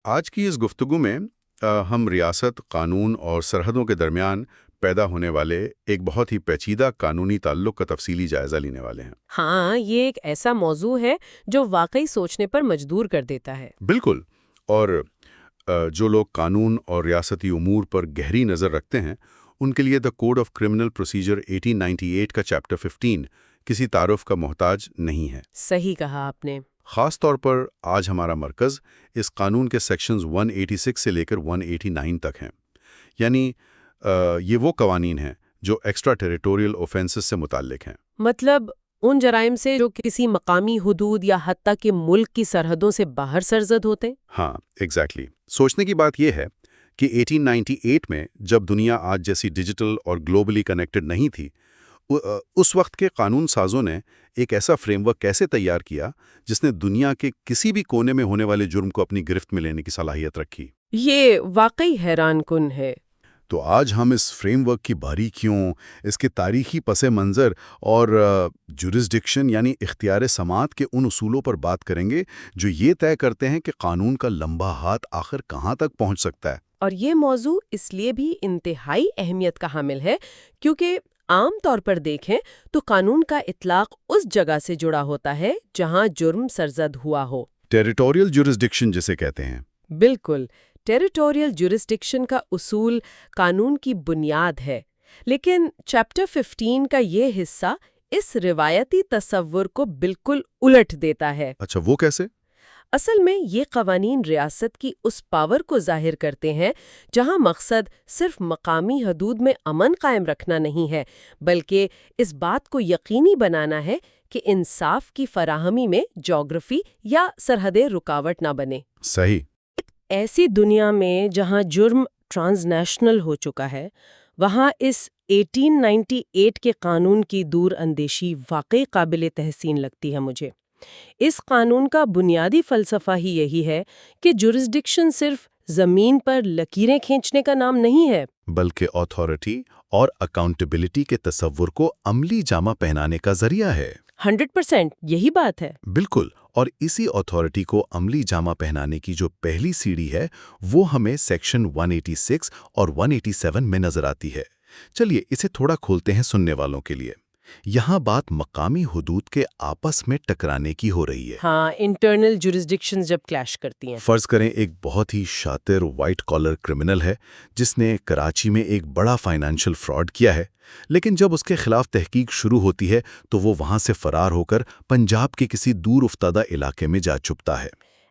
آج کی اس گفتگو میں ہم ریاست، قانون اور سرحدوں کے درمیان پیدا ہونے والے ایک بہت ہی پیچیدہ قانونی تعلق کا تفصیلی جائزہ لینے والے ہیں۔ ہاں، یہ ایک ایسا موضوع ہے جو واقعی سوچنے پر مجبور کر دیتا ہے۔ بالکل، اور جو لوگ قانون اور ریاستی امور پر گہری نظر رکھتے ہیں، ان کے لیے the code of criminal procedure 1898 کا چیپٹر 15 کسی تعارف کا محتاج نہیں ہے۔ صحیح کہا آپ نے۔ خاص طور پر آج ہمارا مرکز اس قانون کے سیکشنز 186 سے لے کر 189 تک ہیں، یعنی یہ وہ قوانین ہیں جو ایکسٹرا ٹیریٹوریل اوفینسز سے متعلق ہیں۔ مطلب ان جرائم سے جو کسی مقامی حدود یا حتیٰ کہ ملک کی سرحدوں سے باہر سرزد ہوتے ہیں؟ ہاں، ایگزیکٹلی۔ سوچنے کی بات یہ ہے کہ 1898 میں جب دنیا آج جیسی ڈیجیٹل اور گلوبلی کنیکٹڈ نہیں تھی، اس وقت کے قانون سازوں نے ایک ایسا فریم ورک کیسے تیار کیا جس نے دنیا کے کسی بھی کونے میں ہونے والے جرم کو اپنی گرفت میں لینے کی صلاحیت رکھی؟ یہ واقعی حیران کن ہے۔ تو آج ہم اس فریم ورک کی باریکیوں، اس کے تاریخی پس منظر اور جورسڈکشن یعنی اختیار سماعت کے ان اصولوں پر بات کریں گے جو یہ طے کرتے ہیں کہ قانون کا لمبا ہاتھ آخر کہاں تک پہنچ سکتا ہے۔ اور یہ موضوع اس لیے بھی انتہائی اہمیت کا حامل ہے کیونکہ عام طور پر دیکھیں تو قانون کا اطلاق اس جگہ سے جڑا ہوتا ہے جہاں جرم سرزد ہوا ہو۔ ٹیریٹوریل جورسڈکشن جسے کہتے ہیں۔ بالکل، ٹیریٹوریل جورسڈکشن کا اصول قانون کی بنیاد ہے، لیکن چیپٹر 15 کا یہ حصہ اس روایتی تصور کو بالکل الٹ دیتا ہے۔ اچھا، وہ کیسے؟ اصل میں یہ قوانین ریاست کی اس پاور کو ظاہر کرتے ہیں جہاں مقصد صرف مقامی حدود میں امن قائم رکھنا نہیں ہے، بلکہ اس بات کو یقینی بنانا ہے کہ انصاف کی فراہمی میں جغرافی یا سرحدیں رکاوٹ نہ بنے۔ صحیح۔ ایسی دنیا میں جہاں جرم ٹرانس نیشنل ہو چکا ہے، وہاں اس 1898 کے قانون کی دور اندیشی واقعی قابل تحسین لگتی ہے مجھے۔ اس قانون کا بنیادی فلسفہ ہی یہی ہے کہ جورسڈکشن صرف زمین پر لکیریں کھینچنے کا نام نہیں ہے، بلکہ اتھارٹی اور اکاؤنٹیبلٹی کے تصور کو عملی جامہ پہنانے کا ذریعہ ہے۔ 100% یہی بات ہے۔ بالکل، اور اسی اتھارٹی کو عملی جامہ پہنانے کی جو پہلی سیڑھی ہے وہ ہمیں سیکشن 186 اور 187 میں نظر آتی ہے۔ چلیے اسے تھوڑا کھولتے ہیں سننے والوں کے لیے۔ یہاں بات مقامی حدود کے آپس میں ٹکرانے کی ہو رہی ہے۔ ہاں، انٹرنل جورسڈکشنز جب کلیش کرتی ہیں۔ فرض کریں ایک بہت ہی شاطر وائٹ کالر کرمنل ہے جس نے کراچی میں ایک بڑا فائنانشل فراڈ کیا ہے، لیکن جب اس کے خلاف تحقیق شروع ہوتی ہے تو وہ وہاں سے فرار ہو کر پنجاب کے کسی دور افتادہ علاقے میں جا چھپتا ہے۔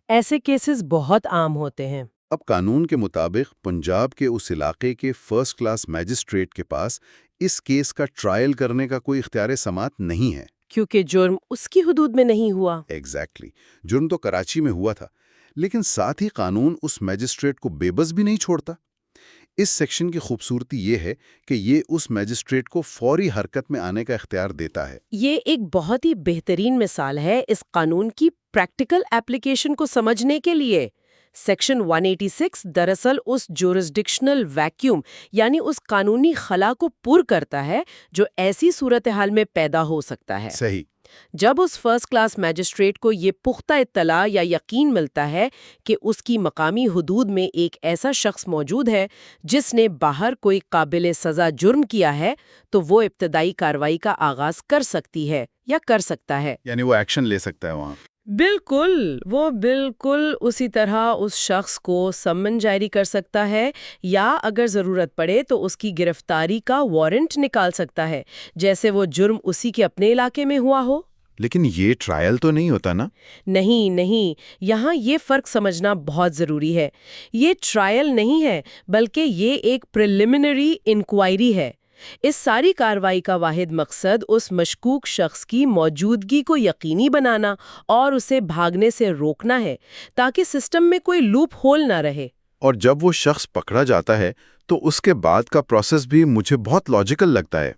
ایسے کیسز بہت عام ہوتے ہیں۔ اب قانون کے مطابق پنجاب کے اس علاقے کے فرسٹ کلاس میجسٹریٹ کے پاس اس کیس کا ٹرائل کرنے کا کوئی اختیار سماعت نہیں ہے، کیونکہ جرم اس کی حدود میں نہیں ہوا۔ ایگزیکٹلی۔ جرم تو کراچی میں ہوا تھا، لیکن ساتھ ہی قانون اس میجسٹریٹ کو بے بس بھی نہیں چھوڑتا۔ اس سیکشن کی خوبصورتی یہ ہے کہ یہ اس میجسٹریٹ کو فوری حرکت میں آنے کا اختیار دیتا ہے۔ یہ ایک بہت ہی بہترین مثال ہے اس قانون کی پریکٹیکل ایپلیکیشن کو سمجھنے کے لیے۔ سیکشن 186 دراصل اس جورسڈکشنل ویکیوم یعنی اس قانونی خلا کو پر کرتا ہے جو ایسی صورتحال میں پیدا ہو سکتا ہے۔ صحیح۔ جب اس فرسٹ کلاس میجسٹریٹ کو یہ پختہ اطلاع یا یقین ملتا ہے کہ اس کی مقامی حدود میں ایک ایسا شخص موجود ہے جس نے باہر کوئی قابل سزا جرم کیا ہے، تو وہ ابتدائی کارروائی کا آغاز کر سکتی ہے یا کر سکتا ہے۔ یعنی وہ ایکشن لے سکتا ہے وہاں۔ بالکل، وہ بالکل اسی طرح اس شخص کو سمن جاری کر سکتا ہے یا اگر ضرورت پڑے تو اس کی گرفتاری کا وارنٹ نکال سکتا ہے، جیسے وہ جرم اسی کے اپنے علاقے میں ہوا ہو۔ لیکن یہ ٹرائل تو نہیں ہوتا نا؟ نہیں، یہاں یہ فرق سمجھنا بہت ضروری ہے۔ یہ ٹرائل نہیں ہے، بلکہ یہ ایک پریلیمنری انکوائری ہے۔ اس ساری کارروائی کا واحد مقصد اس مشکوک شخص کی موجودگی کو یقینی بنانا اور اسے بھاگنے سے روکنا ہے تاکہ سسٹم میں کوئی لوپ ہول نہ رہے۔ اور جب وہ شخص پکڑا جاتا ہے تو اس کے بعد کا پروسیس بھی مجھے بہت لاجیکل لگتا ہے۔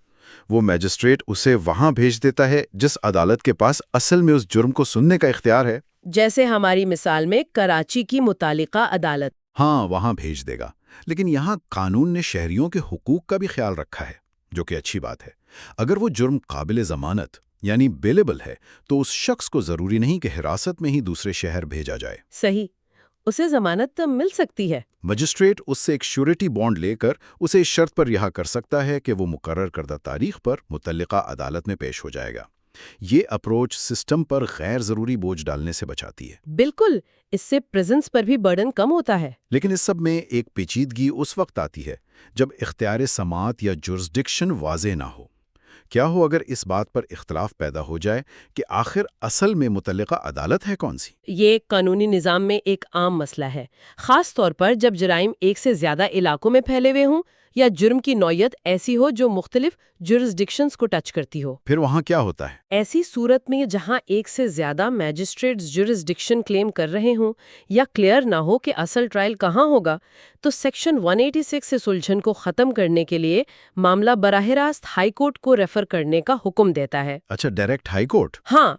وہ میجسٹریٹ اسے وہاں بھیج دیتا ہے جس عدالت کے پاس اصل میں اس جرم کو سننے کا اختیار ہے، جیسے ہماری مثال میں کراچی کی متعلقہ عدالت۔ ہاں، وہاں بھیج دے گا۔ لیکن یہاں قانون نے شہریوں کے حقوق کا بھی خیال رکھا ہے، جو کہ اچھی بات ہے۔ اگر وہ جرم قابل ضمانت یعنی بیلیبل ہے تو اس شخص کو ضروری نہیں کہ حراست میں ہی دوسرے شہر بھیجا جائے۔ صحیح، اسے ضمانت مل سکتی ہے۔ مجسٹریٹ اس سے ایک شیورٹی بانڈ لے کر اسے اس شرط پر رہا کر سکتا ہے کہ وہ مقرر کردہ تاریخ پر متعلقہ عدالت میں پیش ہو جائے گا۔ یہ اپروچ سسٹم پر غیر ضروری بوجھ ڈالنے سے بچاتی ہے۔ بالکل، اس سے پریزنس پر بھی برڈن کم ہوتا ہے۔ لیکن اس سب میں ایک پیچیدگی اس وقت آتی ہے جب اختیار سماعت یا جورسڈکشن واضح نہ ہو۔ کیا ہو اگر اس بات پر اختلاف پیدا ہو جائے کہ آخر اصل میں متعلقہ عدالت ہے کون سی؟ یہ قانونی نظام میں ایک عام مسئلہ ہے، خاص طور پر جب جرائم ایک سے زیادہ علاقوں میں پھیلے ہوئے ہوں یا جرم کی نوعیت ایسی ہو جو مختلف جورسڈکشنز کو ٹچ کرتی ہو۔ پھر وہاں کیا ہوتا ہے؟ ایسی صورت میں جہاں ایک سے زیادہ میجسٹریٹس جورسڈکشن کلیم کر رہے ہوں یا کلیئر نہ ہو کہ اصل ٹرائل کہاں ہوگا، تو سیکشن 186 سے سلجھن کو ختم کرنے کے لیے معاملہ براہ راست ہائی کورٹ کو ریفر کرنے کا حکم دیتا ہے۔ اچھا، ڈائریکٹ ہائی کورٹ؟ ہاں،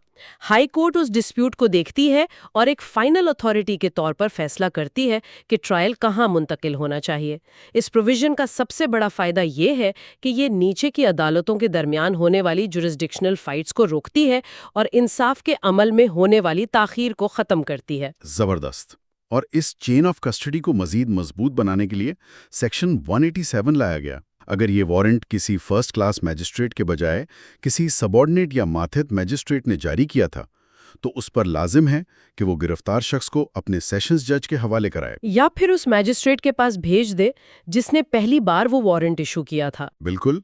ہائی کورٹ اس ڈسپیوٹ کو دیکھتی ہے اور ایک فائنل اتھارٹی کے طور پر فیصلہ کرتی ہے کہ ٹرائل کہاں منتقل ہونا چاہیے۔ اس پروویژن کا سب سے بڑا فائدہ یہ ہے کہ یہ نیچے کی عدالتوں کے درمیان ہونے والی جورسڈکشنل فائٹس کو روکتی ہے اور انصاف کے عمل میں ہونے والی تاخیر کو ختم کرتی ہے۔ زبردست۔ اور اس چین آف کسٹڈی کو مزید مضبوط بنانے کے لیے سیکشن 187 لایا گیا۔ اگر یہ وارنٹ کسی فرسٹ کلاس میجسٹریٹ کے بجائے کسی سبارڈینیٹ یا ماتحت میجسٹریٹ نے جاری کیا تھا تو اس پر لازم ہے کہ وہ گرفتار شخص کو اپنے سیشنز جج کے حوالے کرائے، یا پھر اس میجسٹریٹ کے پاس بھیج دے جس نے پہلی بار وہ وارنٹ ایشو کیا تھا۔ بالکل،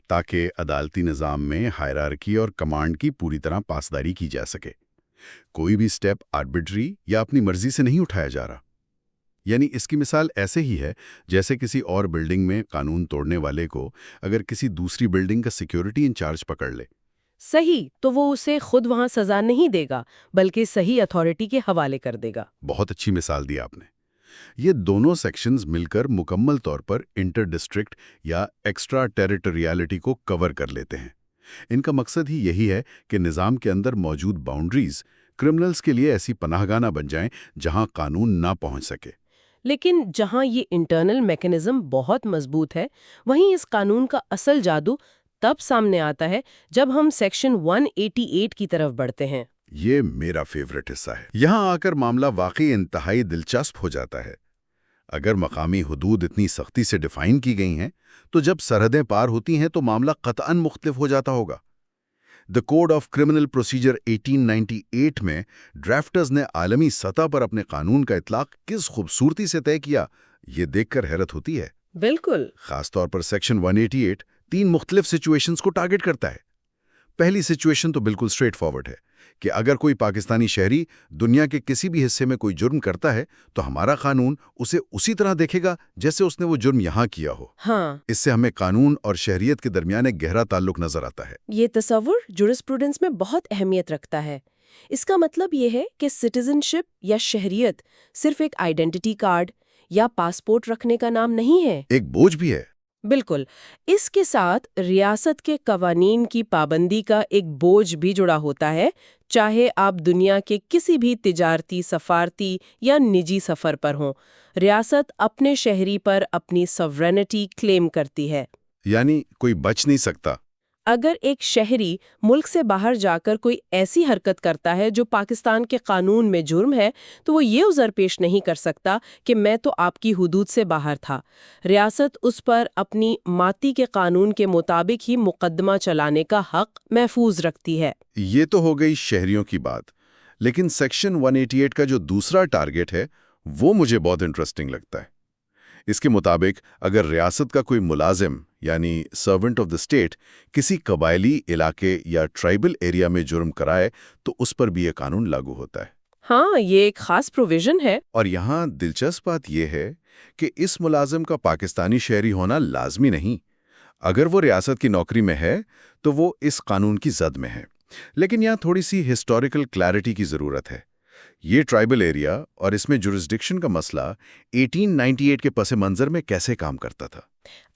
تاکہ عدالتی نظام میں ہائرارکی اور کمانڈ کی پوری طرح پاسداری کی جا سکے۔ کوئی بھی سٹیپ آربیٹری یا اپنی مرضی سے نہیں اٹھایا جا رہا۔ یعنی اس کی مثال ایسے ہی ہے جیسے کسی اور بلڈنگ میں قانون توڑنے والے کو اگر کسی دوسری بلڈنگ کا سیکیورٹی انچارج پکڑ لے۔ صحیح، تو وہ اسے خود وہاں سزا نہیں دے گا بلکہ صحیح اتھارٹی کے حوالے کر دے گا۔ بہت اچھی مثال دی آپ نے۔ یہ دونوں سیکشنز مل کر مکمل طور پر انٹر ڈسٹرکٹ یا ایکسٹرا ٹیریٹوریالٹی کو کور کر لیتے ہیں۔ ان کا مقصد ہی یہی ہے کہ نظام کے اندر موجود باؤنڈریز کرمنلز کے لیے ایسی پناہ گاہ نہ بن جائیں جہاں قانون نہ پہنچ سکے۔ لیکن جہاں یہ انٹرنل میکنزم بہت مضبوط ہے، وہیں اس قانون کا اصل جادو تب سامنے آتا ہے جب ہم سیکشن 188 کی طرف بڑھتے ہیں۔ یہ میرا فیورٹ حصہ ہے۔ یہاں آ کر معاملہ واقعی انتہائی دلچسپ ہو جاتا ہے۔ اگر مقامی حدود اتنی سختی سے ڈیفائن کی گئی ہیں تو جب سرحدیں پار ہوتی ہیں تو معاملہ قطعاً مختلف ہو جاتا ہوگا۔ The code of criminal procedure 1898 میں ڈرافٹرز نے عالمی سطح پر اپنے قانون کا اطلاق کس خوبصورتی سے طے کیا، یہ دیکھ کر حیرت ہوتی ہے۔ بالکل۔ خاص طور پر سیکشن 188 3 مختلف سچویشنز کو ٹارگٹ کرتا ہے۔ پہلی سچویشن تو بالکل اسٹریٹ فارورڈ ہے کہ اگر کوئی پاکستانی شہری دنیا کے کسی بھی حصے میں کوئی جرم کرتا ہے تو ہمارا قانون اسے اسی طرح دیکھے گا جیسے اس نے وہ جرم یہاں کیا ہو۔ ہاں، اس سے ہمیں قانون اور شہریت کے درمیان ایک گہرا تعلق نظر آتا ہے۔ یہ تصور جورسپروڈنس میں بہت اہمیت رکھتا ہے۔ اس کا مطلب یہ ہے کہ سٹیزن شپ یا شہریت صرف ایک آئیڈینٹی کارڈ یا پاسپورٹ رکھنے کا نام نہیں ہے، ایک بوجھ بھی ہے۔ بالکل، اس کے ساتھ ریاست کے قوانین کی پابندی کا ایک بوجھ بھی جڑا ہوتا ہے، چاہے آپ دنیا کے کسی بھی تجارتی، سفارتی یا نجی سفر پر ہوں۔ ریاست اپنے شہری پر اپنی سوورینٹی کلیم کرتی ہے۔ یعنی کوئی بچ نہیں سکتا۔ اگر ایک شہری ملک سے باہر جا کر کوئی ایسی حرکت کرتا ہے جو پاکستان کے قانون میں جرم ہے تو وہ یہ عذر پیش نہیں کر سکتا کہ میں تو آپ کی حدود سے باہر تھا۔ ریاست اس پر اپنی ماتی کے قانون کے مطابق ہی مقدمہ چلانے کا حق محفوظ رکھتی ہے۔ یہ تو ہو گئی شہریوں کی بات، لیکن سیکشن 188 کا جو دوسرا ٹارگٹ ہے وہ مجھے بہت انٹرسٹنگ لگتا ہے۔ اس کے مطابق اگر ریاست کا کوئی ملازم یعنی سرونٹ آف دی اسٹیٹ کسی قبائلی علاقے یا ٹرائبل ایریا میں جرم کرائے تو اس پر بھی یہ قانون لاگو ہوتا ہے۔ ہاں، یہ ایک خاص پروویژن ہے۔ اور یہاں دلچسپ بات یہ ہے کہ اس ملازم کا پاکستانی شہری ہونا لازمی نہیں۔ اگر وہ ریاست کی نوکری میں ہے تو وہ اس قانون کی زد میں ہے۔ لیکن یہاں تھوڑی سی ہسٹوریکل کلیئرٹی کی ضرورت ہے۔ یہ ٹرائبل ایریا اور اس میں جورسڈکشن کا مسئلہ 1898 کے پس منظر میں کیسے کام کرتا تھا؟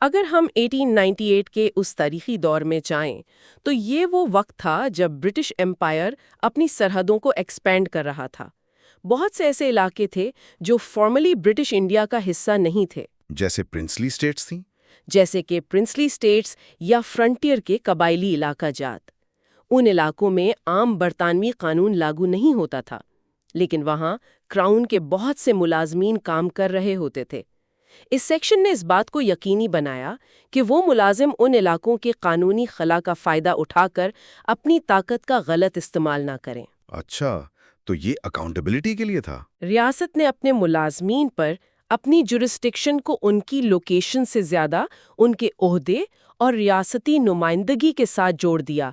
اگر ہم 1898 کے اس تاریخی دور میں جائیں تو یہ وہ وقت تھا جب برٹش ایمپائر اپنی سرحدوں کو ایکسپینڈ کر رہا تھا۔ بہت سے ایسے علاقے تھے جو فارملی برٹش انڈیا کا حصہ نہیں تھے، جیسے پرنسلی اسٹیٹس تھیں؟ جیسے کہ پرنسلی اسٹیٹس یا فرنٹیئر کے قبائلی علاقہ جات۔ ان علاقوں میں عام برطانوی قانون لاگو نہیں ہوتا تھا۔ لیکن وہاں کراؤن کے بہت سے ملازمین کام کر رہے ہوتے تھے۔ اس سیکشن نے اس بات کو یقینی بنایا کہ وہ ملازم ان علاقوں کے قانونی خلا کا فائدہ اٹھا کر اپنی طاقت کا غلط استعمال نہ کریں۔ اچھا، تو یہ اکاؤنٹیبلٹی کے لیے تھا؟ ریاست نے اپنے ملازمین پر اپنی جورسڈکشن کو ان کی لوکیشن سے زیادہ ان کے عہدے اور ریاستی نمائندگی کے ساتھ جوڑ دیا۔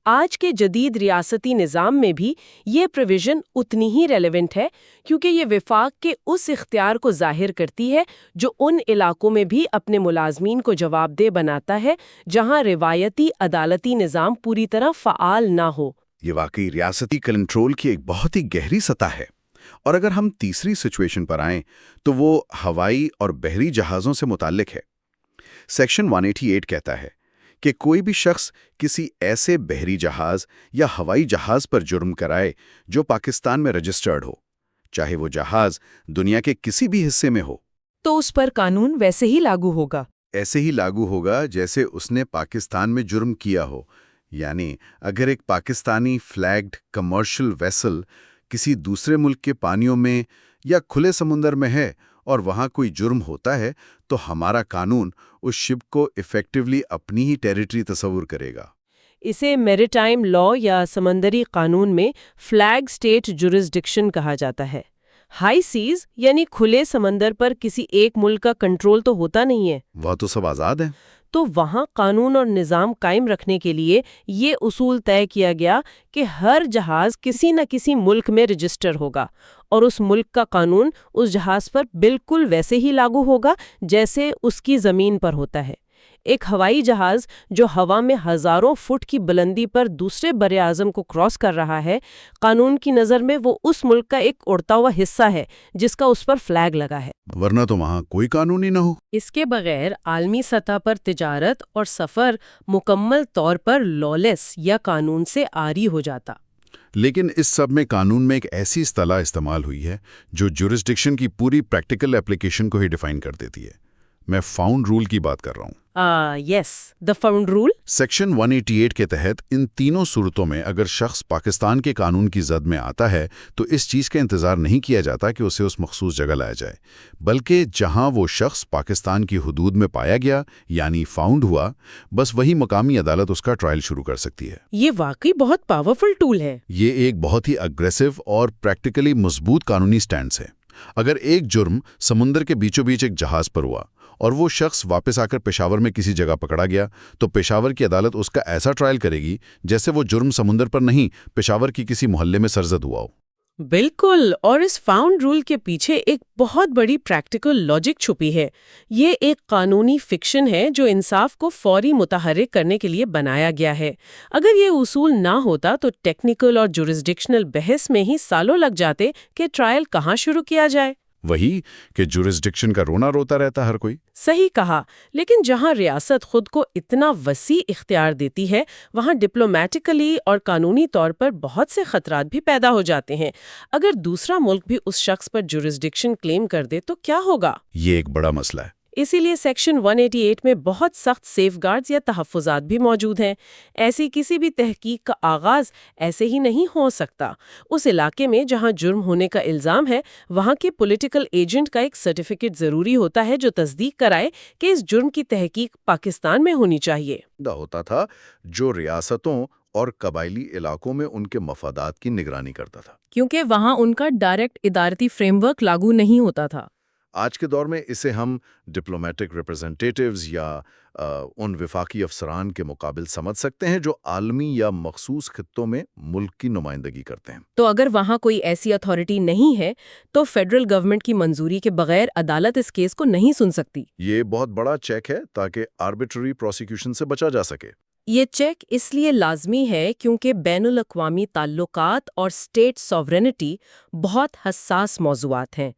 آج کے جدید ریاستی نظام میں بھی یہ پروویژن اتنی ہی ریلیونٹ ہے، کیونکہ یہ وفاق کے اس اختیار کو ظاہر کرتی ہے جو ان علاقوں میں بھی اپنے ملازمین کو جواب دہ بناتا ہے جہاں روایتی عدالتی نظام پوری طرح فعال نہ ہو۔ یہ واقعی ریاستی کنٹرول کی ایک بہت ہی گہری سطح ہے۔ اور اگر ہم تیسری سچویشن پر آئیں تو وہ ہوائی اور بحری جہازوں سے متعلق ہے۔ سیکشن 188 کہتا ہے کہ کوئی بھی شخص کسی ایسے بحری جہاز یا ہوائی جہاز پر جرم کرائے جو پاکستان میں رجسٹرڈ ہو، چاہے وہ جہاز دنیا کے کسی بھی حصے میں ہو، تو اس پر قانون ویسے ہی لاگو ہوگا۔ ایسے ہی لاگو ہوگا جیسے اس نے پاکستان میں جرم کیا ہو۔ یعنی اگر ایک پاکستانی فلیگڈ کمرشل ویسل کسی دوسرے ملک کے پانیوں میں یا کھلے سمندر میں ہے اور وہاں کوئی جرم ہوتا ہے تو ہمارا قانون اس شپ کو ایفیکٹولی اپنی ہی ٹیریٹری تصور کرے گا۔ اسے میریٹائم لا یا سمندری قانون میں فلیگ سٹیٹ جورسڈکشن کہا جاتا ہے۔ ہائی سیز یعنی کھلے سمندر پر کسی ایک ملک کا کنٹرول تو ہوتا نہیں ہے، وہ تو سب آزاد ہیں۔ تو وہاں قانون اور نظام قائم رکھنے کے لیے یہ اصول طے کیا گیا کہ ہر جہاز کسی نہ کسی ملک میں رجسٹر ہوگا اور اس ملک کا قانون اس جہاز پر بالکل ویسے ہی لاگو ہوگا جیسے اس کی زمین پر ہوتا ہے۔ ایک ہوائی جہاز جو ہوا میں ہزاروں فٹ کی بلندی پر دوسرے بر اعظم کو کراس کر رہا ہے، قانون کی نظر میں وہ اس ملک کا ایک اڑتا ہوا حصہ ہے جس کا اس پر فلیگ لگا ہے، ورنہ تو وہاں کوئی قانون ہی نہ ہو۔ اس کے بغیر عالمی سطح پر تجارت اور سفر مکمل طور پر لالیس یا قانون سے عاری ہو جاتا۔ لیکن اس سب میں قانون میں ایک ایسی اصطلاح استعمال ہوئی ہے جو جورسڈکشن کی پوری پریکٹیکل اپلیکیشن کو ہی ڈیفائن کر دیتی ہے۔ میں فاؤنڈ رول کی بات کر رہا ہوں۔ یس، دا فاؤنڈ رول۔ سیکشن 188 کے تحت ان تینوں صورتوں میں اگر شخص پاکستان کے قانون کی زد میں آتا ہے تو اس چیز کا انتظار نہیں کیا جاتا کہ اسے اس مخصوص جگہ لایا جائے، بلکہ جہاں وہ شخص پاکستان کی حدود میں پایا گیا یعنی فاؤنڈ ہوا، بس وہی مقامی عدالت اس کا ٹرائل شروع کر سکتی ہے۔ یہ واقعی بہت پاورفل ٹول ہے۔ یہ ایک بہت ہی اگریسو اور پریکٹیکلی مضبوط قانونی سٹینڈز ہے۔ اگر ایک جرم سمندر کے بیچوں بیچ ایک جہاز پر ہوا اور وہ شخص واپس آ کر پشاور میں کسی جگہ پکڑا گیا تو پشاور کی عدالت اس کا ایسا ٹرائل کرے گی جیسے وہ جرم سمندر پر نہیں، پشاور کی کسی محلے میں سرزد ہوا ہو۔ بالکل، اور اس فاؤنڈ رول کے پیچھے ایک بہت بڑی پریکٹیکل لاجک چھپی ہے۔ یہ ایک قانونی فکشن ہے جو انصاف کو فوری متحرک کرنے کے لیے بنایا گیا ہے۔ اگر یہ اصول نہ ہوتا تو ٹیکنیکل اور جورسڈکشنل بحث میں ہی سالوں لگ جاتے کہ ٹرائل کہاں شروع کیا جائے۔ وہی کہ جورسڈکشن کا رونا روتا رہتا ہر کوئی۔ صحیح کہا، لیکن جہاں ریاست خود کو اتنا وسیع اختیار دیتی ہے وہاں ڈپلومیٹکلی اور قانونی طور پر بہت سے خطرات بھی پیدا ہو جاتے ہیں۔ اگر دوسرا ملک بھی اس شخص پر جورسڈکشن کلیم کر دے تو کیا ہوگا؟ یہ ایک بڑا مسئلہ ہے۔ اسی لیے سیکشن 188 میں بہت سخت سیف گارڈز یا تحفظات بھی موجود ہیں۔ ایسی کسی بھی تحقیق کا آغاز ایسے ہی نہیں ہو سکتا۔ اس علاقے میں جہاں جرم ہونے کا الزام ہے وہاں کے پولیٹیکل ایجنٹ کا ایک سرٹیفکیٹ ضروری ہوتا ہے جو تصدیق کرائے کہ اس جرم کی تحقیق پاکستان میں ہونی چاہیے۔ ہوتا تھا جو ریاستوں اور قبائلی علاقوں میں ان کے مفادات کی نگرانی کرتا تھا، کیونکہ وہاں ان کا ڈائریکٹ ادارتی فریم ورک لاگو نہیں ہوتا تھا۔ آج کے دور میں اسے ہم ڈپلومیٹک ریپرزنٹیٹیوز یا ان وفاقی افسران کے مقابل سمجھ سکتے ہیں جو عالمی یا مخصوص خطوں میں ملک کی نمائندگی کرتے ہیں۔ تو اگر وہاں کوئی ایسی اتھارٹی نہیں ہے تو فیڈرل گورنمنٹ کی منظوری کے بغیر عدالت اس کیس کو نہیں سن سکتی۔ یہ بہت بڑا چیک ہے تاکہ آربیٹری پروسیکیوشن سے بچا جا سکے۔ یہ چیک اس لیے لازمی ہے کیونکہ بین الاقوامی تعلقات اور اسٹیٹ سوورینٹی بہت حساس موضوعات ہیں۔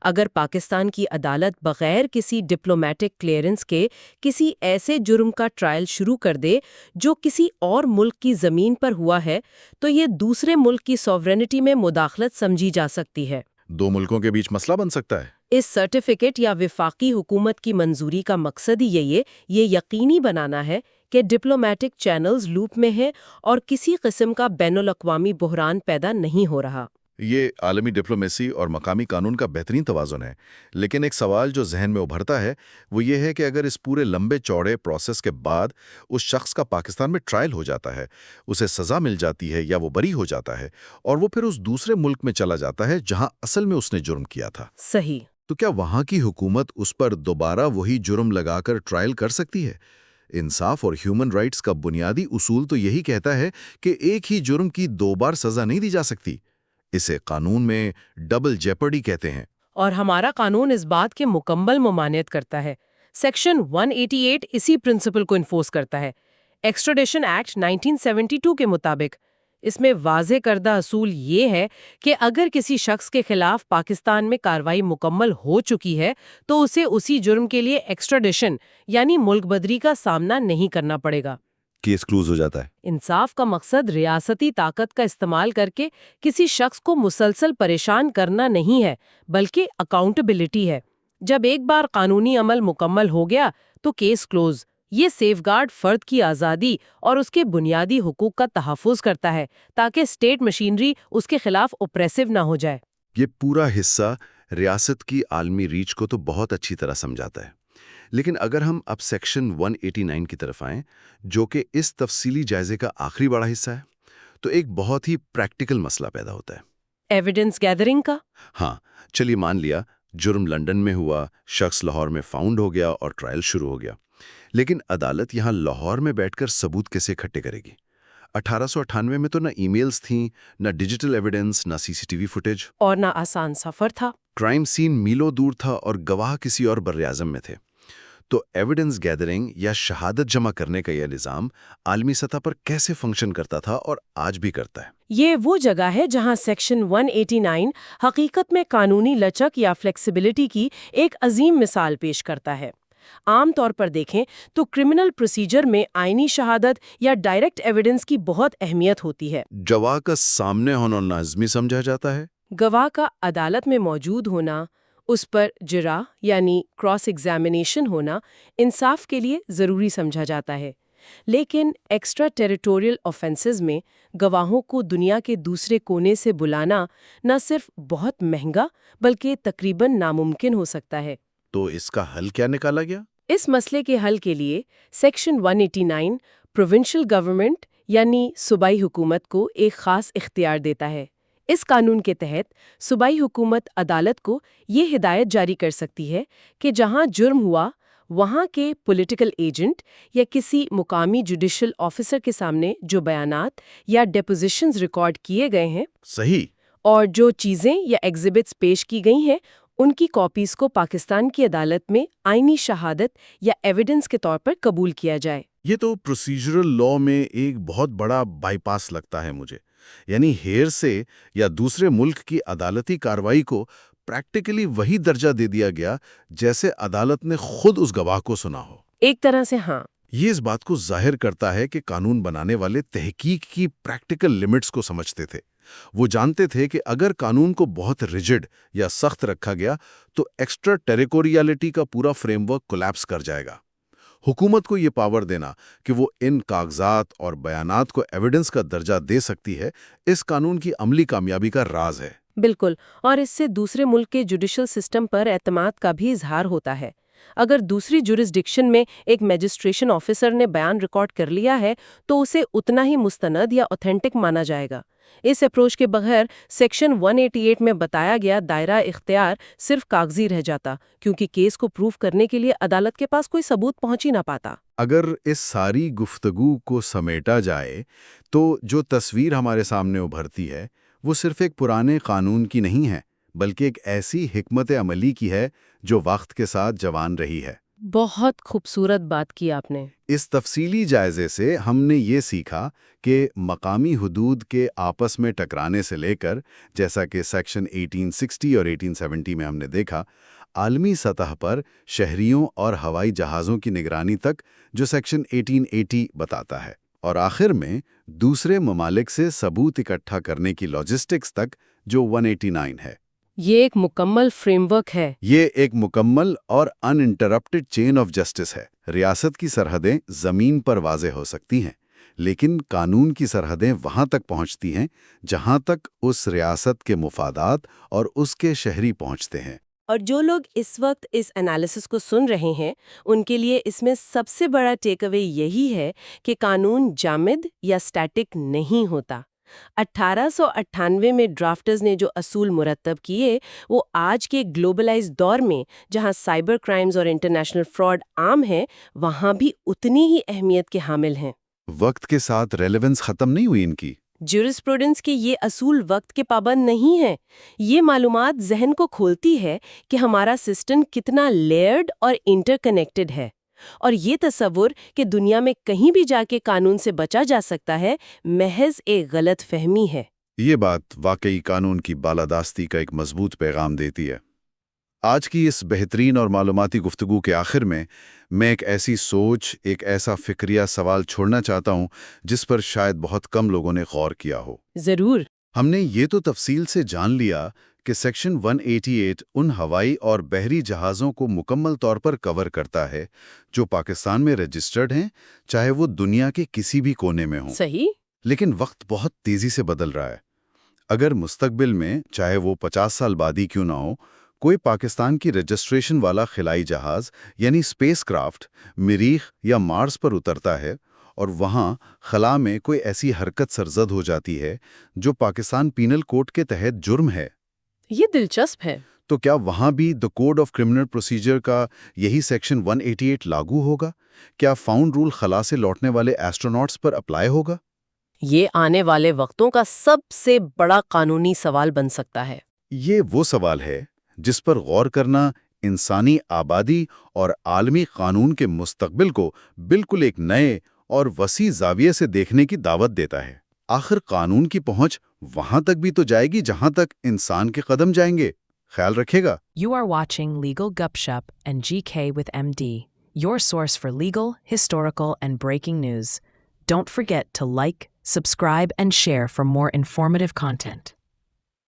اگر پاکستان کی عدالت بغیر کسی ڈپلومیٹک کلیئرنس کے کسی ایسے جرم کا ٹرائل شروع کر دے جو کسی اور ملک کی زمین پر ہوا ہے تو یہ دوسرے ملک کی سوورینٹی میں مداخلت سمجھی جا سکتی ہے۔ دو ملکوں کے بیچ مسئلہ بن سکتا ہے۔ اس سرٹیفکیٹ یا وفاقی حکومت کی منظوری کا مقصد ہی یہ یقینی بنانا ہے کہ ڈپلومیٹک چینلز لوپ میں ہیں اور کسی قسم کا بین الاقوامی بحران پیدا نہیں ہو رہا۔ یہ عالمی ڈپلومیسی اور مقامی قانون کا بہترین توازن ہے، لیکن ایک سوال جو ذہن میں ابھرتا ہے وہ یہ ہے کہ اگر اس پورے لمبے چوڑے پروسیس کے بعد اس شخص کا پاکستان میں ٹرائل ہو جاتا ہے، اسے سزا مل جاتی ہے یا وہ بری ہو جاتا ہے اور وہ پھر اس دوسرے ملک میں چلا جاتا ہے جہاں اصل میں اس نے جرم کیا تھا، صحیح۔ تو کیا وہاں کی حکومت اس پر دوبارہ وہی جرم لگا کر ٹرائل کر سکتی ہے؟ انصاف اور ہیومن رائٹس کا بنیادی اصول تو یہی کہتا ہے کہ ایک ہی جرم کی 2 بار سزا نہیں دی جا سکتی۔ اسے قانون میں ڈبل جیپرڈی کہتے ہیں۔ اور ہمارا قانون اس بات کے مکمل ممانعت کرتا ہے۔ سیکشن 188 اسی پرنسپل کو انفورس کرتا ہے۔ ایکسٹریڈیشن ایکٹ 1972 کے مطابق اس میں واضح کردہ اصول یہ ہے کہ اگر کسی شخص کے خلاف پاکستان میں کارروائی مکمل ہو چکی ہے تو اسے اسی جرم کے لیے ایکسٹریڈیشن یعنی ملک بدری کا سامنا نہیں کرنا پڑے گا۔ کیس کلوز ہو جاتا ہے۔ انصاف کا مقصد ریاستی طاقت کا استعمال کر کے کسی شخص کو مسلسل پریشان کرنا نہیں ہے، بلکہ اکاؤنٹیبلٹی ہے۔ جب ایک بار قانونی عمل مکمل ہو گیا تو کیس کلوز۔ یہ سیف گارڈ فرد کی آزادی اور اس کے بنیادی حقوق کا تحفظ کرتا ہے تاکہ اسٹیٹ مشینری اس کے خلاف اوپریسو نہ ہو جائے۔ یہ پورا حصہ ریاست کی عالمی ریچ کو تو بہت اچھی طرح سمجھاتا ہے، لیکن اگر ہم اب سیکشن 189 کی طرف آئیں جو کہ اس تفصیلی جائزے کا آخری بڑا حصہ ہے، تو ایک بہت ہی پریکٹیکل مسئلہ پیدا ہوتا ہے۔ ایویڈنس گیدرنگ کا؟ ہاں، چلیے مان لیا جرم لندن میں ہوا، شخص لاہور میں فاؤنڈ ہو گیا اور ٹرائل شروع ہو گیا، لیکن عدالت یہاں لاہور میں بیٹھ کر ثبوت کیسے اکٹھے کرے گی؟ 1898 میں تو نہ ای میلز تھیں، نہ ڈیجیٹل ایویڈنس، نہ سی سی ٹی وی فوٹیج، اور نہ آسان سفر تھا۔ کرائم سین میلوں دور تھا اور گواہ کسی اور براعظم میں تھے۔ تو ایویڈنس گیدرنگ یا شہادت جمع کرنے کا یہ نظام عالمی سطح پر کیسے فنکشن کرتا تھا اور آج بھی کرتا ہے؟ یہ وہ جگہ ہے جہاں سیکشن 189 حقیقت میں قانونی لچک یا فلیکسیبلٹی کی ایک عظیم مثال پیش کرتا ہے۔ عام طور پر دیکھیں تو کرمنل پروسیجر میں آئینی شہادت یا ڈائریکٹ ایویڈنس کی بہت اہمیت ہوتی ہے۔ گواہ کا سامنے ہونا لازمی سمجھا جاتا ہے۔ گواہ کا عدالت میں موجود ہونا، اس پر جرح یعنی کراس ایگزامینیشن ہونا انصاف کے لیے ضروری سمجھا جاتا ہے۔ لیکن ایکسٹرا ٹیریٹوریل آفینسز میں گواہوں کو دنیا کے دوسرے کونے سے بلانا نہ صرف بہت مہنگا بلکہ تقریباً ناممکن ہو سکتا ہے۔ تو اس کا حل کیا نکالا گیا؟ اس مسئلے کے حل کے لیے سیکشن 189 پروونشل گورنمنٹ یعنی صوبائی حکومت کو ایک خاص اختیار دیتا ہے۔ اس قانون کے تحت صوبائی حکومت عدالت کو یہ ہدایت جاری کر سکتی ہے کہ جہاں جرم ہوا وہاں کے پولیٹیکل ایجنٹ یا کسی مقامی جوڈیشل آفیسر کے سامنے جو بیانات یا ڈیپوزیشنز ریکارڈ کیے گئے ہیں، صحیح، اور جو چیزیں یا ایگزیبٹس پیش کی گئی ہیں، ان کی کاپیز کو پاکستان کی عدالت میں آئینی شہادت یا ایویڈنس کے طور پر قبول کیا جائے۔ یہ تو پروسیجرل لاء میں ایک بہت بڑا بائی پاس لگتا ہے مجھے، یعنی ہیر سے یا دوسرے ملک کی عدالتی کارروائی کو پریکٹیکلی وہی درجہ دے دیا گیا جیسے عدالت نے خود اس گواہ کو سنا ہو۔ ایک طرح سے ہاں۔ یہ اس بات کو ظاہر کرتا ہے کہ قانون بنانے والے تحقیق کی پریکٹیکل لمٹس کو سمجھتے تھے۔ وہ جانتے تھے کہ اگر قانون کو بہت ریجڈ یا سخت رکھا گیا تو ایکسٹرا ٹیریٹوریالٹی کا پورا فریم ورک کولیپس کر جائے گا۔ حکومت کو یہ پاور دینا کہ وہ ان کاغذات اور بیانات کو ایویڈنس کا درجہ دے سکتی ہے، اس قانون کی عملی کامیابی کا راز ہے۔ بالکل، اور اس سے دوسرے ملک کے جوڈیشل سسٹم پر اعتماد کا بھی اظہار ہوتا ہے۔ اگر دوسری جورسڈکشن میں ایک میجسٹریشن آفیسر نے بیان ریکارڈ کر لیا ہے تو اسے اتنا ہی مستند یا اوتھینٹک مانا جائے گا۔ اس اپروچ کے بغیر سیکشن 188 میں بتایا گیا دائرہ اختیار صرف کاغذی رہ جاتا، کیونکہ کیس کو پروف کرنے کے لیے عدالت کے پاس کوئی ثبوت پہنچ ہی نہ پاتا۔ اگر اس ساری گفتگو کو سمیٹا جائے تو جو تصویر ہمارے سامنے ابھرتی ہے وہ صرف ایک پرانے قانون کی نہیں ہے، بلکہ ایک ایسی حکمت عملی کی ہے جو وقت کے ساتھ جوان رہی ہے۔ بہت خوبصورت بات کی آپ نے۔ اس تفصیلی جائزے سے ہم نے یہ سیکھا کہ مقامی حدود کے آپس میں ٹکرانے سے لے کر، جیسا کہ سیکشن 1860 اور 1870 میں ہم نے دیکھا، عالمی سطح پر شہریوں اور ہوائی جہازوں کی نگرانی تک جو سیکشن 1880 بتاتا ہے، اور آخر میں دوسرے ممالک سے ثبوت اکٹھا کرنے کی لاجسٹکس تک جو 189 ہے۔ یہ ایک مکمل فریم ورک ہے۔ یہ ایک مکمل اور ان انٹرپٹڈ چین آف جسٹس ہے۔ ریاست کی سرحدیں زمین پر واضح ہو سکتی ہیں، لیکن قانون کی سرحدیں وہاں تک پہنچتی ہیں جہاں تک اس ریاست کے مفادات اور اس کے شہری پہنچتے ہیں۔ اور جو لوگ اس وقت اس انالیسس کو سن رہے ہیں ان کے لیے اس میں سب سے بڑا ٹیک اوے یہی ہے کہ قانون جامد یا سٹیٹک نہیں ہوتا۔ 1898 میں ڈرافٹرز نے جو اصول مرتب کیے وہ آج کے گلوبلائز دور میں جہاں سائبر کرائمز اور انٹرنیشنل فراڈ عام ہیں وہاں بھی اتنی ہی اہمیت کے حامل ہیں۔ وقت کے ساتھ ریلیونس ختم نہیں ہوئی ان کی۔ جورسپروڈنس کے یہ اصول وقت کے پابند نہیں ہیں۔ یہ معلومات ذہن کو کھولتی ہے کہ ہمارا سسٹم کتنا لیئرڈ اور انٹر کنیکٹڈ ہے، اور یہ تصور کہ دنیا میں کہیں بھی جا کے قانون سے بچا جا سکتا ہے محض ایک غلط فہمی ہے۔ یہ بات واقعی قانون کی بالادستی کا ایک مضبوط پیغام دیتی ہے۔ آج کی اس بہترین اور معلوماتی گفتگو کے آخر میں ایک ایسی سوچ، ایک ایسا فکریہ سوال چھوڑنا چاہتا ہوں جس پر شاید بہت کم لوگوں نے غور کیا ہو۔ ضرور۔ ہم نے یہ تو تفصیل سے جان لیا کہ سیکشن 188 ان ہوائی اور بحری جہازوں کو مکمل طور پر کور کرتا ہے جو پاکستان میں رجسٹرڈ ہیں، چاہے وہ دنیا کے کسی بھی کونے میں ہوں۔ صحیح۔ لیکن وقت بہت تیزی سے بدل رہا ہے۔ اگر مستقبل میں، چاہے وہ 50 سال بعد ہی کیوں نہ ہو، کوئی پاکستان کی رجسٹریشن والا خلائی جہاز یعنی اسپیس کرافٹ مریخ یا مارس پر اترتا ہے اور وہاں خلا میں کوئی ایسی حرکت سرزد ہو جاتی ہے جو پاکستان پینل کوڈ کے تحت جرم ہے، یہ دلچسپ ہے۔ تو کیا وہاں بھی the code of criminal procedure کا یہی سیکشن 188 لاگو ہوگا؟ کیا فاؤنڈ رول خلا سے لوٹنے والے ایسٹروناٹس پر اپلائی ہوگا؟ یہ آنے والے وقتوں کا سب سے بڑا قانونی سوال بن سکتا ہے۔ یہ وہ سوال ہے جس پر غور کرنا انسانی آبادی اور عالمی قانون کے مستقبل کو بالکل ایک نئے اور وسیع زاویے سے دیکھنے کی دعوت دیتا ہے۔ آخر قانون کی پہنچ وہاں تک بھی تو جائے گی جہاں تک انسان کے قدم جائیں گے۔ خیال رکھے گا۔ You are watching Legal Gupshup and GK with MD, your source for legal, historical, and breaking news. Don't forget to like, subscribe, and share for more informative content.